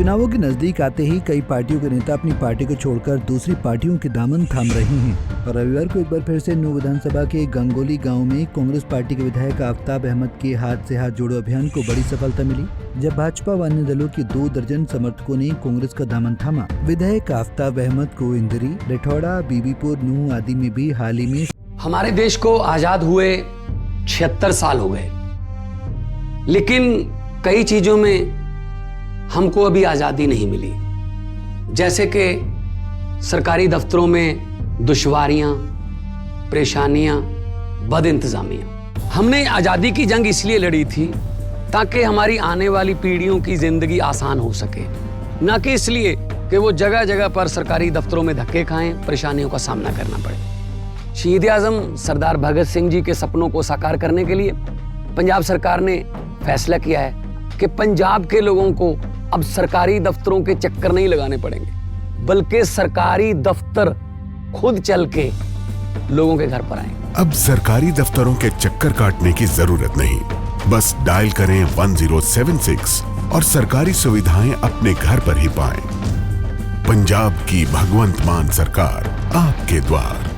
चुनावों के नजदीक आते ही कई पार्टियों के नेता अपनी पार्टी को छोड़कर दूसरी पार्टियों के दामन थाम रहे हैं और रविवार को एक बार फिर से नू विधानसभा के गंगोली गांव में कांग्रेस पार्टी के विधायक आफताब अहमद के हाथ से हाथ जोड़ो अभियान को बड़ी सफलता मिली, जब भाजपा व अन्य दलों के 2 दर्जन समर्थकों ने कांग्रेस का दामन थामा। विधायक आफताब अहमद को इंदरी, रिठौड़ा, बीबीपुर, नूह आदि में भी हाल ही में हमारे देश को आजाद हुए 76 साल हो गए, लेकिन कई चीजों में हमको अभी आजादी नहीं मिली। जैसे कि सरकारी दफ्तरों में दुश्वारियां, परेशानियां, बदइंतजामियां। हमने आजादी की जंग इसलिए लड़ी थी ताकि हमारी आने वाली पीढ़ियों की जिंदगी आसान हो सके, ना कि इसलिए कि वो जगह जगह पर सरकारी दफ्तरों में धक्के खाएं, परेशानियों का सामना करना पड़े। शहीद आजम सरदार भगत सिंह जी के सपनों को साकार करने के लिए पंजाब सरकार ने फैसला किया है कि पंजाब के लोगों को अब सरकारी दफ्तरों के चक्कर नहीं लगाने पड़ेंगे, बल्कि सरकारी दफ्तर खुद चल के लोगों के घर पर आएंगे। अब सरकारी दफ्तरों के चक्कर काटने की जरूरत नहीं, बस डायल करें 1076 और सरकारी सुविधाएं अपने घर पर ही पाएं। पंजाब की भगवंत मान सरकार आपके द्वार।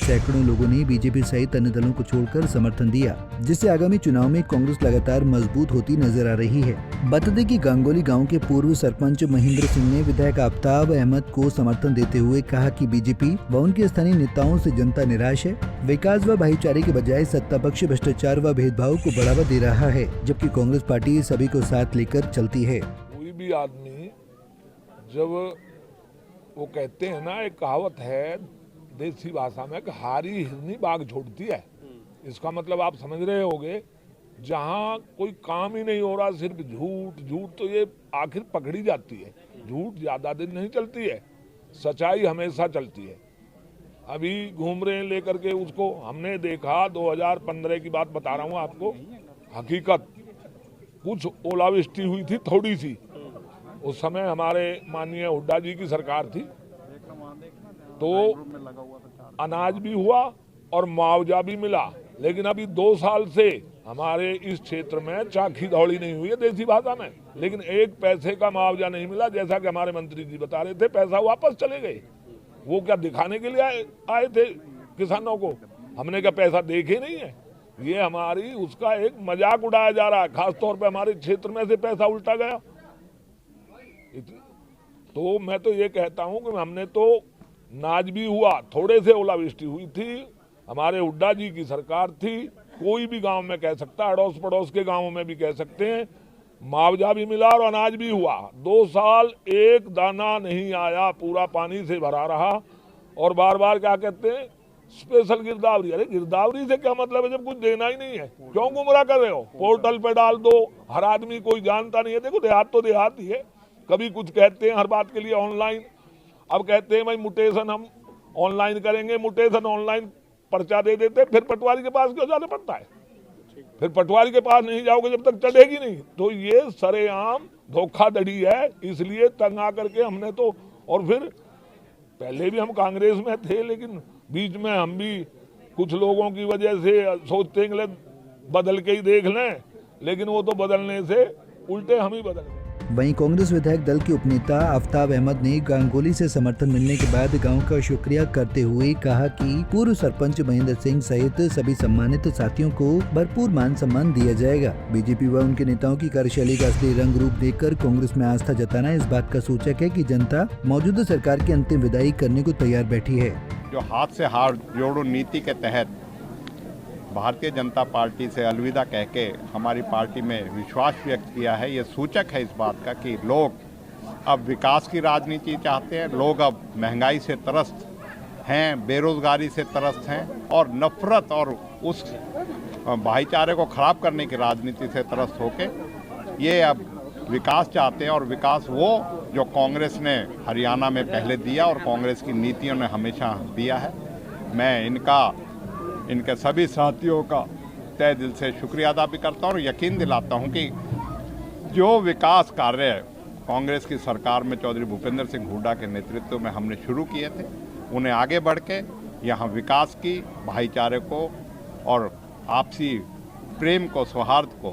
सैकड़ों लोगों ने बीजेपी सहित अन्य दलों को छोड़कर समर्थन दिया, जिससे आगामी चुनाव में कांग्रेस लगातार मजबूत होती नजर आ रही है। बता दें कि गंगोली गांव के पूर्व सरपंच महेंद्र सिंह ने विधायक आफताब अहमद को समर्थन देते हुए कहा कि बीजेपी व उनके स्थानीय नेताओं से जनता निराश है। विकास व भाईचारे के बजाय सत्ता पक्ष भ्रष्टाचार व भेदभाव को बढ़ावा दे रहा है, जबकि कांग्रेस पार्टी सभी को साथ लेकर चलती है। कोई भी आदमी जब वो कहते हैं ना, एक कहावत है देसी भाषा में कि हारी हिरनी बाग छोड़ती है। इसका मतलब आप समझ रहे होंगे, जहाँ कोई काम ही नहीं हो रहा, सिर्फ झूठ, तो ये आखिर पकड़ी जाती है। झूठ ज्यादा दिन नहीं चलती है, सच्चाई हमेशा चलती है। अभी घूम रहे हैं लेकर के उसको, हमने देखा 2015 की बात बता रहा हूँ आपको, हकीकत कुछ ओलावृष्टि हुई थी थोड़ी सी, उस समय हमारे माननीय हुड्डा जी की सरकार थी, तो अनाज भी हुआ और मुआवजा भी मिला। लेकिन अभी 2 साल से हमारे इस क्षेत्र में चाखी दौड़ी नहीं हुई है देसी भाषा में, लेकिन 1 पैसे का मुआवजा नहीं मिला। जैसा कि हमारे मंत्री जी बता रहे थे, पैसा वापस चले गए। वो क्या दिखाने के लिए आए थे किसानों को? हमने क्या पैसा देखे नहीं है? ये हमारी उसका एक मजाक उड़ाया जा रहा है। खासतौर पर हमारे क्षेत्र में से पैसा उल्टा गया। तो मैं तो ये कहता हूँ कि हमने तो नाज भी हुआ, थोड़े से ओलावृष्टि हुई थी, हमारे हुड्डा जी की सरकार थी, कोई भी गांव में कह सकता, अड़ोस पड़ोस के गांवों में भी कह सकते हैं, मुआवजा भी मिला और अनाज भी हुआ। 2 साल एक दाना नहीं आया, पूरा पानी से भरा रहा। और बार बार क्या कहते हैं, स्पेशल गिरदावरी। अरे गिरदावरी से क्या मतलब है जब कुछ देना ही नहीं है? क्यों गुमराह कर रहे हो? पोर्टल पे डाल दो, हर आदमी कोई जानता नहीं है। देखो देहात तो देहात ही है, कभी कुछ कहते हैं हर बात के लिए ऑनलाइन, अब कहते हैं भाई मुटेशन हम ऑनलाइन करेंगे, मुटेशन ऑनलाइन पर्चा दे देते, फिर पटवारी के पास क्यों जाना पड़ता है? फिर पटवारी के पास नहीं जाओगे जब तक चढ़ेगी नहीं। तो ये सरेआम धोखाधड़ी है, इसलिए तंग आकर के हमने तो, और फिर पहले भी हम कांग्रेस में थे, लेकिन बीच में हम भी कुछ लोगों की वजह से सोचते हैं बदल के ही देख लें, लेकिन वो तो बदलने से उल्टे हम ही बदल। वहीं कांग्रेस विधायक दल के उपनेता आफताब अहमद ने गंगोली से समर्थन मिलने के बाद गांव का शुक्रिया करते हुए कहा कि पूर्व सरपंच महेंद्र सिंह सहित सभी सम्मानित साथियों को भरपूर मान सम्मान दिया जाएगा। बीजेपी व उनके नेताओं की कार्यशैली का असली रंग रूप देखकर कांग्रेस में आस्था जताना इस बात का सूचक है कि जनता मौजूदा सरकार की अंतिम विदाई करने को तैयार बैठी है। जो हाथ से हाथ जोड़ो नीति के तहत भारतीय जनता पार्टी से अलविदा कह के हमारी पार्टी में विश्वास व्यक्त किया है, ये सूचक है इस बात का कि लोग अब विकास की राजनीति चाहते हैं। लोग अब महंगाई से त्रस्त हैं, बेरोजगारी से त्रस्त हैं और नफरत और उस भाईचारे को खराब करने की राजनीति से त्रस्त होके ये अब विकास चाहते हैं। और विकास वो जो कांग्रेस ने हरियाणा में पहले दिया और कांग्रेस की नीतियों ने हमेशा दिया है। मैं इनके सभी साथियों का तहे दिल से शुक्रिया अदा भी करता हूँ और यकीन दिलाता हूँ कि जो विकास कार्य कांग्रेस की सरकार में चौधरी भूपेंद्र सिंह हुड्डा के नेतृत्व में हमने शुरू किए थे, उन्हें आगे बढ़ के यहाँ विकास की, भाईचारे को और आपसी प्रेम को, सौहार्द को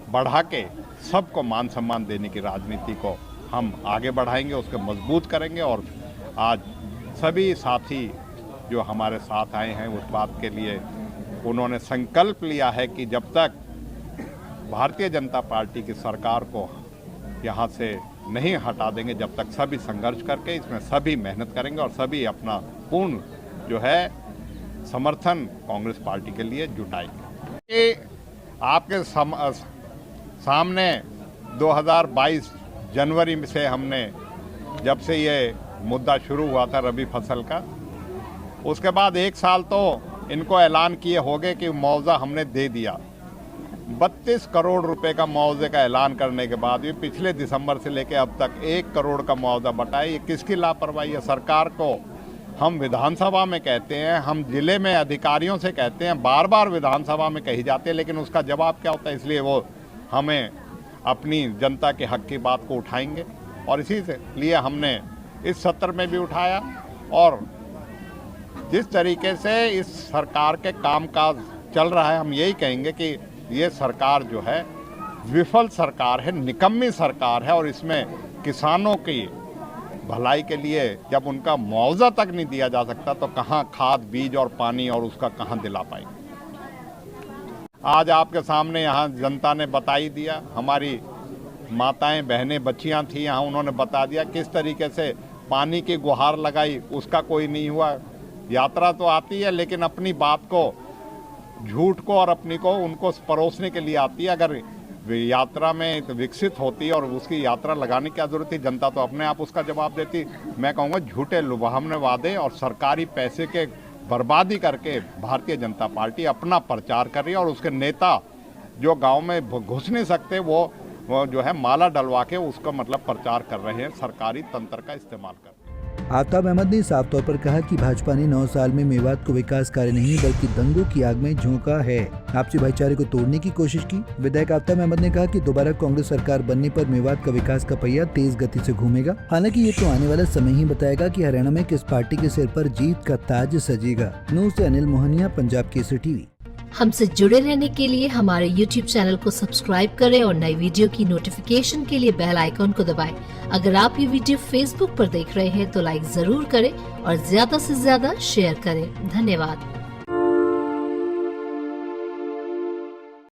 बढ़ा के सबको मान सम्मान देने की राजनीति को हम आगे बढ़ाएंगे, उसको मजबूत करेंगे। और आज सभी साथी जो हमारे साथ आए हैं उस बात के लिए उन्होंने संकल्प लिया है कि जब तक भारतीय जनता पार्टी की सरकार को यहाँ से नहीं हटा देंगे, जब तक सभी संघर्ष करके इसमें सभी मेहनत करेंगे और सभी अपना पूर्ण जो है समर्थन कांग्रेस पार्टी के लिए जुटाएंगे। ये आपके सामने 2022 जनवरी से हमने जब से ये मुद्दा शुरू हुआ था रबी फसल का, उसके बाद 1 साल तो इनको ऐलान किए हो गए कि मुआवजा हमने दे दिया। 32 करोड़ रुपए का मुआवजे का ऐलान करने के बाद भी पिछले दिसंबर से लेकर अब तक 1 करोड़ का मुआवजा बटाया। ये किसकी लापरवाही है? सरकार को हम विधानसभा में कहते हैं, हम जिले में अधिकारियों से कहते हैं, बार बार विधानसभा में कही जाती है, लेकिन उसका जवाब क्या होता है? इसलिए वो हमें अपनी जनता के हक की बात को उठाएंगे और इसी से लिए हमने इस सत्र में भी उठाया। और जिस तरीके से इस सरकार के कामकाज चल रहा है, हम यही कहेंगे कि ये सरकार जो है विफल सरकार है, निकम्मी सरकार है। और इसमें किसानों की भलाई के लिए जब उनका मुआवजा तक नहीं दिया जा सकता तो कहाँ खाद, बीज और पानी और उसका कहाँ दिला पाएंगे। आज आपके सामने यहाँ जनता ने बता ही दिया, हमारी माताएं, बहनें, बच्चियाँ थी यहाँ, उन्होंने बता दिया किस तरीके से पानी की गुहार लगाई, उसका कोई नहीं हुआ। यात्रा तो आती है लेकिन अपनी बात को, झूठ को और अपनी को उनको परोसने के लिए आती है। अगर यात्रा में विकसित होती और उसकी यात्रा लगाने की जरूरत थी, जनता तो अपने आप उसका जवाब देती। मैं कहूँगा झूठे लुभावने वादे और सरकारी पैसे के बर्बादी करके भारतीय जनता पार्टी अपना प्रचार कर रही है। और उसके नेता जो गांव में घुस नहीं सकते वो जो है माला डलवा के उसका मतलब प्रचार कर रहे हैं, सरकारी तंत्र का इस्तेमाल कर रहे हैं। आफ्ताब अहमद ने साफ तौर पर कहा कि भाजपा ने 9 साल में मेवात को विकास कार्य नहीं बल्कि दंगों की आग में झोंका है, आपसी भाईचारे को तोड़ने की कोशिश की। विधायक आफ्ताब अहमद ने कहा कि दोबारा कांग्रेस सरकार बनने पर मेवात का विकास का पहिया तेज गति से घूमेगा। हालांकि ये तो आने वाला समय ही बताएगा कि हरियाणा में किस पार्टी के सिर पर जीत का ताज सजेगा। न्यूज़ से अनिल मोहनिया, पंजाब केसरी टीवी। हमसे जुड़े रहने के लिए हमारे YouTube चैनल को सब्सक्राइब करें और नई वीडियो की नोटिफिकेशन के लिए बेल आइकॉन को दबाएं। अगर आप ये वीडियो Facebook पर देख रहे हैं तो लाइक जरूर करें और ज्यादा से ज्यादा शेयर करें। धन्यवाद।